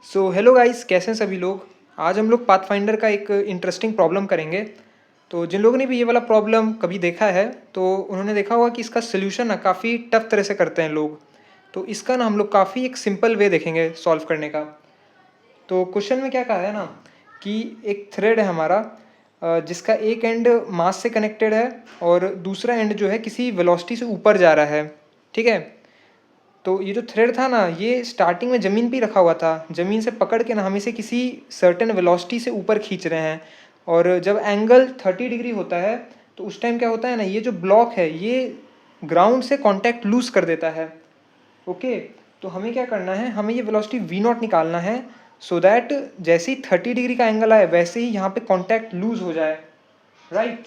So hello guys, कैसे हैं सभी लोग। आज हम लोग पाथफाइंडर का एक इंटरेस्टिंग प्रॉब्लम करेंगे। तो जिन लोगों ने भी ये वाला प्रॉब्लम कभी देखा है तो उन्होंने देखा होगा कि इसका सोल्यूशन ना काफ़ी टफ तरह से करते हैं लोग। तो इसका ना हम लोग काफ़ी एक सिंपल वे देखेंगे सॉल्व करने का। तो क्वेश्चन में क्या कहा है ना कि एक थ्रेड है हमारा, जिसका एक एंड मास से कनेक्टेड है और दूसरा एंड जो है किसी वेलोसिटी से ऊपर जा रहा है। ठीक है। तो ये जो थ्रेड था ना, ये स्टार्टिंग में ज़मीन पे ही रखा हुआ था। ज़मीन से पकड़ के ना हम इसे किसी सर्टेन वेलोसिटी से ऊपर खींच रहे हैं। और जब एंगल 30 डिग्री होता है तो उस टाइम क्या होता है ना, ये जो ब्लॉक है ये ग्राउंड से कांटेक्ट लूज कर देता है। ओके। तो हमें क्या करना है, हमें ये वेलोसिटी v0 निकालना है, सो दैट जैसे ही 30 डिग्री का एंगल आए वैसे ही यहाँ पे कांटेक्ट लूज हो जाए। राइट।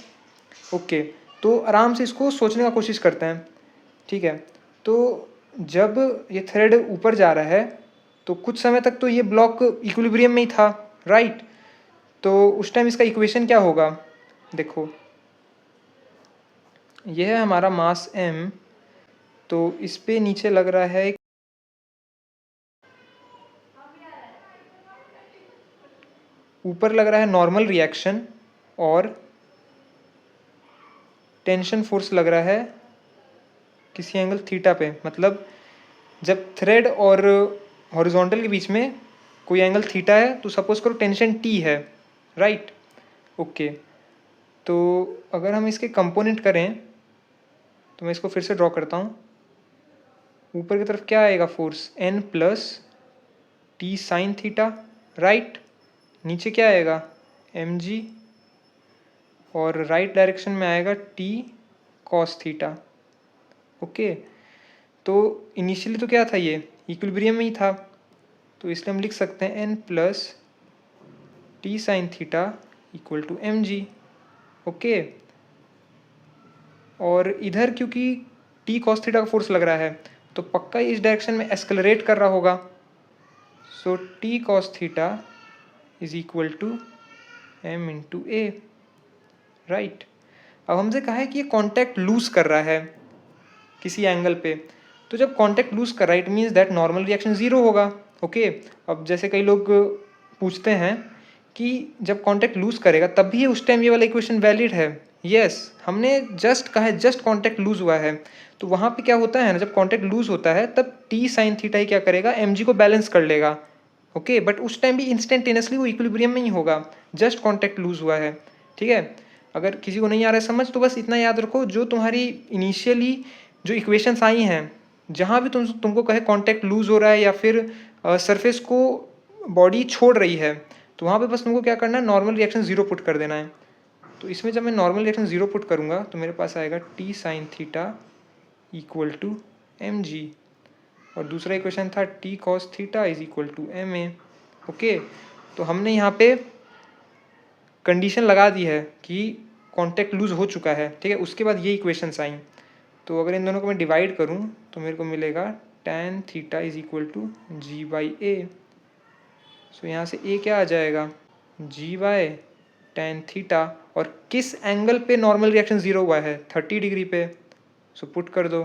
ओके। तो आराम से इसको सोचने का कोशिश करते हैं। ठीक है। तो जब ये थ्रेड ऊपर जा रहा है तो कुछ समय तक तो ये ब्लॉक इक्विलिब्रियम में ही था। राइट। तो उस टाइम इसका इक्वेशन क्या होगा, देखो यह है हमारा मास m। तो इस पे नीचे लग रहा है, ऊपर लग रहा है नॉर्मल रिएक्शन और टेंशन फोर्स लग रहा है किसी एंगल थीटा पे। मतलब जब थ्रेड और हॉरिजॉन्टल के बीच में कोई एंगल थीटा है तो सपोज करो टेंशन टी है। राइट। ओके। तो अगर हम इसके कंपोनेंट करें तो मैं इसको फिर से ड्रॉ करता हूँ। ऊपर की तरफ क्या आएगा, force n plus T sine theta. Right. नीचे क्या आएगा, mg, और राइट डायरेक्शन में आएगा t कॉस थीटा। ओके। तो इनिशियली तो क्या था, ये इक्विलिब्रियम में ही था, तो इसलिए हम लिख सकते हैं n plus T sine theta equal to mg। Okay. और इधर क्योंकि टी कॉस थीटा का फोर्स लग रहा है तो पक्का इस डायरेक्शन में एक्सेलरेट कर रहा होगा। So T cos theta is equal to m into a. Right. अब हमसे कहा है कि ये कॉन्टैक्ट लूज कर रहा है किसी एंगल पे। तो जब कॉन्टैक्ट लूज कर रहा है it means that normal reaction zero होगा। ओके। अब जैसे कई लोग पूछते हैं कि जब कॉन्टैक्ट लूज करेगा तब भी उस टाइम ये वाला इक्वेशन वैलिड है। यस, हमने जस्ट कहा है जस्ट कॉन्टैक्ट लूज हुआ है। तो वहाँ पे क्या होता है ना, जब कॉन्टैक्ट लूज होता है तब टी साइन थीटा ही क्या करेगा, mg को बैलेंस कर लेगा। ओके। बट उस टाइम भी इंस्टेंटेनियसली वो इक्विलिब्रियम में ही होगा, जस्ट कॉन्टैक्ट लूज हुआ है। ठीक है। अगर किसी को नहीं आ रहा है समझ तो बस इतना याद रखो, जो तुम्हारी इनिशियली जो इक्वेशंस आई हैं जहाँ भी तुमको कहे कांटेक्ट लूज हो रहा है या फिर सरफेस को बॉडी छोड़ रही है तो वहाँ पे बस तुमको क्या करना है, नॉर्मल रिएक्शन ज़ीरो पुट कर देना है। तो इसमें जब मैं नॉर्मल रिएक्शन ज़ीरो पुट करूँगा तो मेरे पास आएगा T sine theta equal to M G, और दूसरा इक्वेशन था T cos theta is equal to M A. Okay. तो हमने यहाँ पे कंडीशन लगा दी है कि कॉन्टैक्ट लूज हो चुका है। ठीक है। उसके बाद ये इक्वेशंस आई। तो अगर इन दोनों को मैं डिवाइड करूं तो मेरे को मिलेगा tan theta is equal to g by a. So यहाँ से ए क्या आ जाएगा, जी बाय tan थीटा, और किस एंगल पे नॉर्मल रिएक्शन ज़ीरो हुआ है, 30 डिग्री पे। सो पुट कर दो।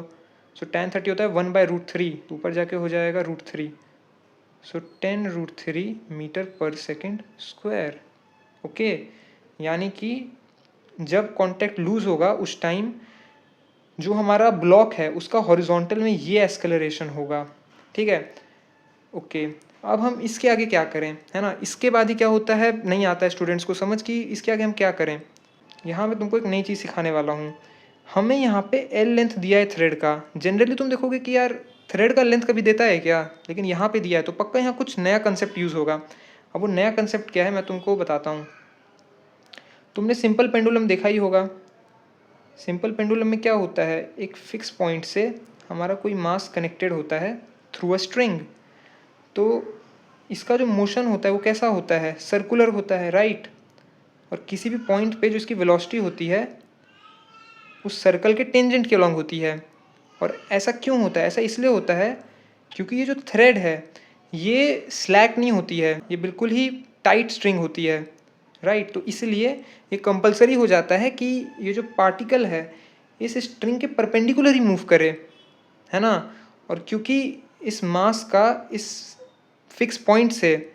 सो tan 30 होता है 1/√3, ऊपर जाके हो जाएगा √3। सो 10√3 मीटर पर सेकेंड स्क्वायर। ओके। यानी कि जब कॉन्टैक्ट लूज होगा उस टाइम जो हमारा ब्लॉक है उसका हॉरिजॉन्टल में ये एक्सेलरेशन होगा। ठीक है। ओके। अब हम इसके आगे क्या करें, है ना, इसके बाद ही क्या होता है नहीं आता है स्टूडेंट्स को समझ कि इसके आगे हम क्या करें। यहाँ मैं तुमको एक नई चीज़ सिखाने वाला हूँ। हमें यहाँ पे एल लेंथ दिया है थ्रेड का। जनरली तुम देखोगे कि यार थ्रेड का लेंथ कभी देता है क्या, लेकिन यहाँ पे दिया है तो पक्का यहाँ कुछ नया कंसेप्ट यूज़ होगा। अब वो नया कंसेप्ट क्या है मैं तुमको बताता हूँ। तुमने सिंपल पेंडुलम देखा ही होगा। सिंपल पेंडुलम में क्या होता है, एक फिक्स पॉइंट से हमारा कोई मास कनेक्टेड होता है थ्रू अ स्ट्रिंग। तो इसका जो मोशन होता है वो कैसा होता है, सर्कुलर होता है। राइट। और किसी भी पॉइंट पे जो इसकी वेलोसिटी होती है उस सर्कल के टेंजेंट के अलॉन्ग होती है। और ऐसा क्यों होता है, ऐसा इसलिए होता है क्योंकि ये जो थ्रेड है ये स्लैक नहीं होती है, ये बिल्कुल ही टाइट स्ट्रिंग होती है। राइट। तो इसलिए ये कंपलसरी हो जाता है कि ये जो पार्टिकल है इस स्ट्रिंग के परपेंडिकुलर ही मूव करे, है ना। और क्योंकि इस मास का इस फिक्स पॉइंट से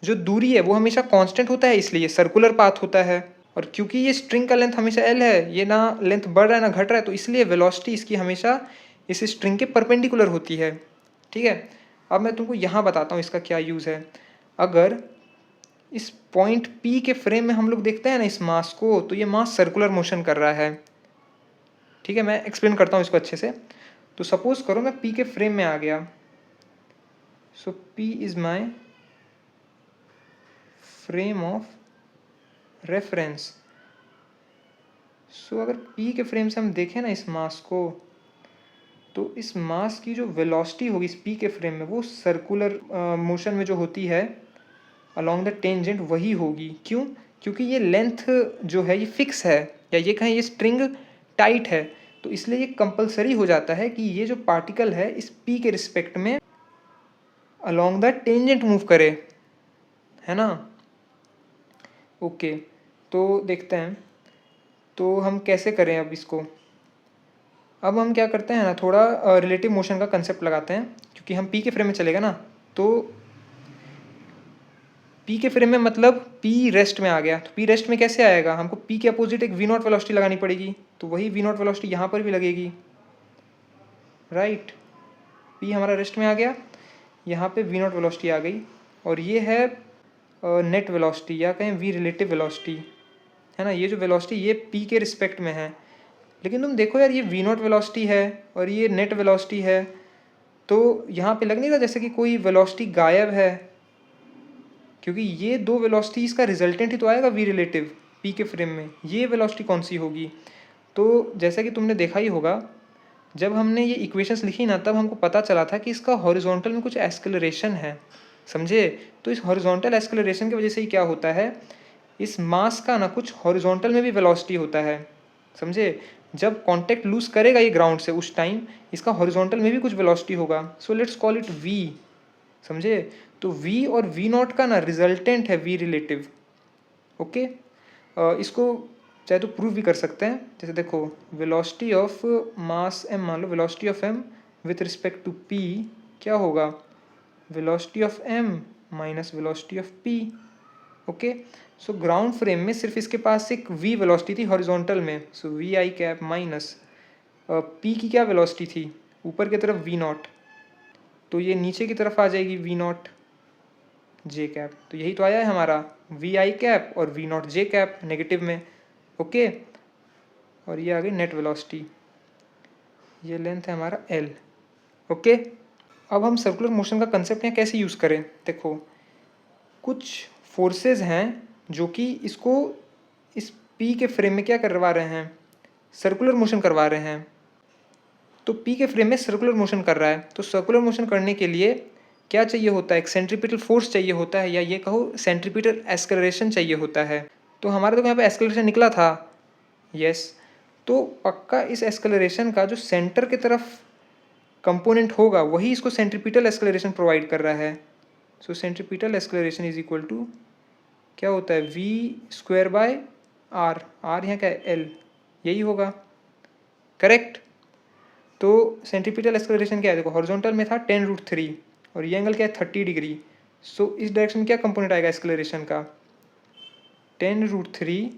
जो दूरी है वो हमेशा कांस्टेंट होता है, इसलिए सर्कुलर पाथ होता है। और क्योंकि ये स्ट्रिंग का लेंथ हमेशा एल है, ये ना लेंथ बढ़ रहा है ना घट रहा है, तो इसलिए वेलोसिटी इसकी हमेशा इस स्ट्रिंग के परपेंडिकुलर होती है। ठीक है, अब मैं तुमको यहाँ बताता हूँ इसका क्या यूज़ है। अगर इस पॉइंट P के फ्रेम में हम लोग देखते हैं ना इस मास को, तो ये मास सर्कुलर मोशन कर रहा है। ठीक है, मैं एक्सप्लेन करता हूँ इसको अच्छे से। तो सपोज करो मैं P के फ्रेम में आ गया, so P is my frame of reference. So अगर P के फ्रेम से हम देखें ना इस मास को, तो इस मास की जो वेलोसिटी होगी इस P के फ्रेम में, वो सर्कुलर मोशन में जो होती है अलॉन्ग द टेंजेंट वही होगी। क्यों? क्योंकि ये लेंथ जो है ये फिक्स है, या ये कहें ये स्ट्रिंग टाइट है, तो इसलिए ये कंपलसरी हो जाता है कि ये जो पार्टिकल है इस P के रिस्पेक्ट में अलॉन्ग द टेंजेंट मूव करे, है ना। ओके, तो देखते हैं तो हम कैसे करें अब इसको। अब हम क्या करते हैं ना, थोड़ा रिलेटिव मोशन का कंसेप्ट लगाते हैं, क्योंकि हम P के फ्रेम में चलेगा ना, तो P के फ्रेम में मतलब P रेस्ट में आ गया, तो P रेस्ट में कैसे आएगा, हमको P के अपोजिट एक V नॉट वेलोसिटी लगानी पड़ेगी, तो वही V नॉट वेलोसिटी यहाँ पर भी लगेगी, राइट। P हमारा रेस्ट में आ गया, यहाँ पे V नॉट वेलोसिटी आ गई, और ये है नेट वेलोसिटी या कहें V रिलेटिव वेलोसिटी, है ना। ये जो वेलोसिटी ये P के रिस्पेक्ट में है, लेकिन तुम देखो यार ये V नॉट वेलोसिटी है और ये नेट वेलोसिटी है, तो यहाँ पे लग नहीं रहा जैसे कि कोई वेलोसिटी गायब है, क्योंकि ये दो वेलोसिटीज़ का रिजल्टेंट ही तो आएगा V रिलेटिव P के फ्रेम में। ये वेलोसिटी कौन सी होगी? तो जैसा कि तुमने देखा ही होगा, जब हमने ये इक्वेशंस लिखी ना, तब हमको पता चला था कि इसका हॉरिजॉन्टल में कुछ एस्केलरेशन है, समझे। तो इस हॉरिजॉन्टल एस्केलरेशन की वजह से ही क्या होता है, इस मास का ना कुछ हॉरिजॉन्टल में भी वेलोसिटी होता है, समझे। जब कांटेक्ट लूज करेगा ये ग्राउंड से, उस टाइम इसका हॉरिजॉन्टल में भी कुछ वेलोसिटी होगा, so let's call it V, समझे। तो V और V नॉट का ना रिजल्टेंट है V रिलेटिव। ओके, इसको चाहे तो प्रूव भी कर सकते हैं, जैसे देखो वेलोसिटी ऑफ मास m, मान लो velocity of m with respect to P क्या होगा, velocity of m minus velocity of P। Okay, so ground frame में सिर्फ इसके पास एक V वेलोसिटी थी हॉरिजॉन्टल में, so V I cap minus P की क्या वेलोसिटी थी ऊपर की तरफ V नॉट, तो ये नीचे की तरफ आ जाएगी V नॉट जे कैप। तो यही तो आया है हमारा वी आई कैप और V not J cap negative में। ओके, और ये आ गई नेट वेलोसिटी, ये लेंथ है हमारा L। ओके, अब हम सर्कुलर मोशन का कंसेप्ट यहाँ कैसे यूज़ करें। देखो कुछ फोर्सेस हैं जो कि इसको इस P के फ्रेम में क्या करवा रहे हैं, सर्कुलर मोशन करवा रहे हैं। तो P के फ्रेम में सर्कुलर मोशन कर रहा है, तो सर्कुलर मोशन करने के लिए क्या चाहिए होता है, एक सेंट्रीपिटल फोर्स चाहिए होता है, या ये कहो सेंट्रीपिटल एक्सेलरेशन चाहिए होता है। तो हमारे तो यहाँ पे एक्सेलरेशन निकला था, यस। तो पक्का इस एक्सेलरेशन का जो सेंटर की तरफ कंपोनेंट होगा वही इसको सेंट्रीपिटल एक्सेलरेशन प्रोवाइड कर रहा है। So centripetal acceleration is equal to क्या होता है, V² बाय R, R यहाँ क्या है L, यही होगा, करेक्ट। तो सेंट्रीपिटल एक्सेलरेशन क्या है, देखो हॉरिजॉन्टल में था 10√3 और ये एंगल क्या है 30 डिग्री। सो इस डायरेक्शन में क्या कंपोनेंट आएगा एक्सेलरेशन का, 10√3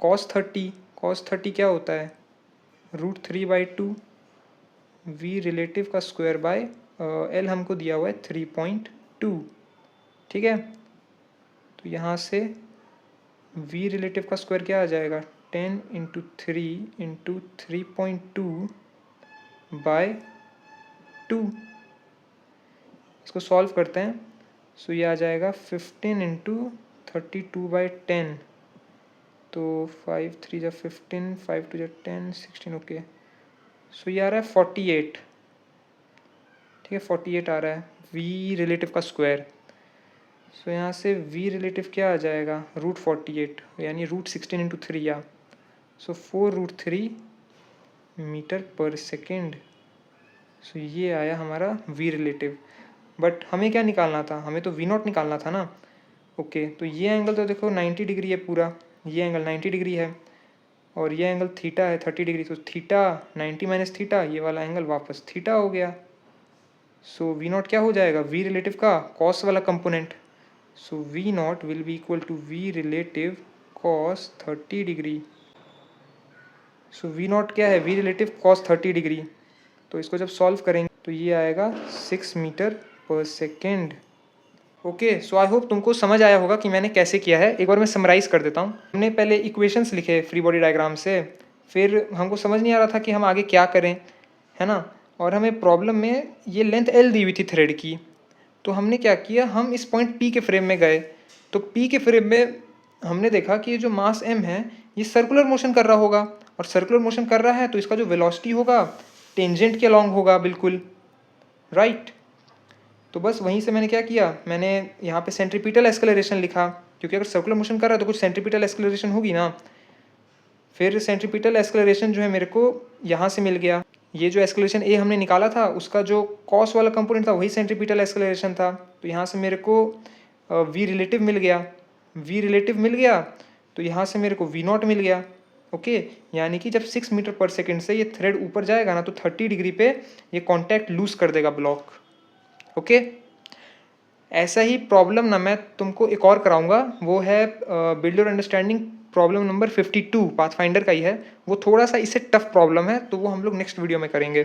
cos 30, cos 30 क्या होता है √3/2 V रिलेटिव का स्क्वायर बाय L हमको दिया हुआ है 3.2, ठीक है। तो यहाँ से V रिलेटिव का स्क्वायर क्या आ जाएगा, 10 × 3 × 3.2 बाय 2। इसको सॉल्व करते हैं, सो ये आ जाएगा 15 × 32/10, तो 5 3 जा 15, 5 2 जा 10, 16, ओके। सो ये आ रहा है 48, ठीक है 48 आ रहा है V रिलेटिव का स्क्वायर। सो यहाँ से V रिलेटिव क्या आ जाएगा, √48 यानी √16 × 3 या, सो 4√3 मीटर पर सेकेंड। सो ये आया हमारा V रिलेटिव। बट हमें क्या निकालना था, हमें तो V नॉट निकालना था ना। ओके, तो ये एंगल तो देखो 90 डिग्री है पूरा, ये एंगल 90 डिग्री है, और ये एंगल थीटा है 30 डिग्री, तो थीटा 90 माइनस थीटा, ये वाला एंगल वापस थीटा हो गया। सो वी नॉट क्या हो जाएगा, वी रिलेटिव का कॉस वाला component. So V naught will be equal to V relative cos 30 degree. So V naught क्या है, वी रिलेटिव कॉस 30 डिग्री। तो इसको जब सॉल्व करेंगे तो ये आएगा 6 मीटर पर second. Okay, so I hope तुमको समझ आया होगा कि मैंने कैसे किया है। एक बार मैं समराइज़ कर देता हूँ। हमने पहले इक्वेशंस लिखे फ्री बॉडी डायग्राम से, फिर हमको समझ नहीं आ रहा था कि हम आगे क्या करें, है ना। और हमें प्रॉब्लम में ये लेंथ एल दी हुई थी थ्रेड की। तो हमने क्या किया, हम इस पॉइंट पी के फ्रेम में गए। तो पी के फ्रेम में हमने देखा कि ये जो मास एम है ये सर्कुलर मोशन कर रहा होगा, और सर्कुलर मोशन कर रहा है तो इसका जो वेलोसिटी होगा टेंजेंट के अलॉन्ग होगा, बिल्कुल राइट। तो बस वहीं से मैंने क्या किया, मैंने यहाँ पे सेंट्रीपिटल एक्सेलरेशन लिखा, क्योंकि अगर सर्कुलर मोशन कर रहा है तो कुछ सेंट्रीपिटल एक्सेलरेशन होगी ना। फिर सेंट्रीपिटल एक्सेलरेशन जो है मेरे को यहाँ से मिल गया। ये जो एक्सेलरेशन ए हमने निकाला था उसका जो कॉस वाला कंपोनेंट था वही सेंट्रीपिटल एक्सेलरेशन था। तो यहाँ से मेरे को वी रिलेटिव मिल गया। वी रिलेटिव मिल गया तो यहाँ से मेरे को वी नॉट मिल गया। ओके, यानी कि जब 6 मीटर पर सेकेंड से ये थ्रेड ऊपर जाएगा ना तो 30 डिग्री पे ये कॉन्टैक्ट लूज कर देगा ब्लॉक। ओके, ऐसा ही प्रॉब्लम ना मैं तुमको एक और कराऊंगा, वो है build your understanding problem number 52 pathfinder का ही है। वो थोड़ा सा इससे टफ प्रॉब्लम है, तो वो हम लोग नेक्स्ट वीडियो में करेंगे।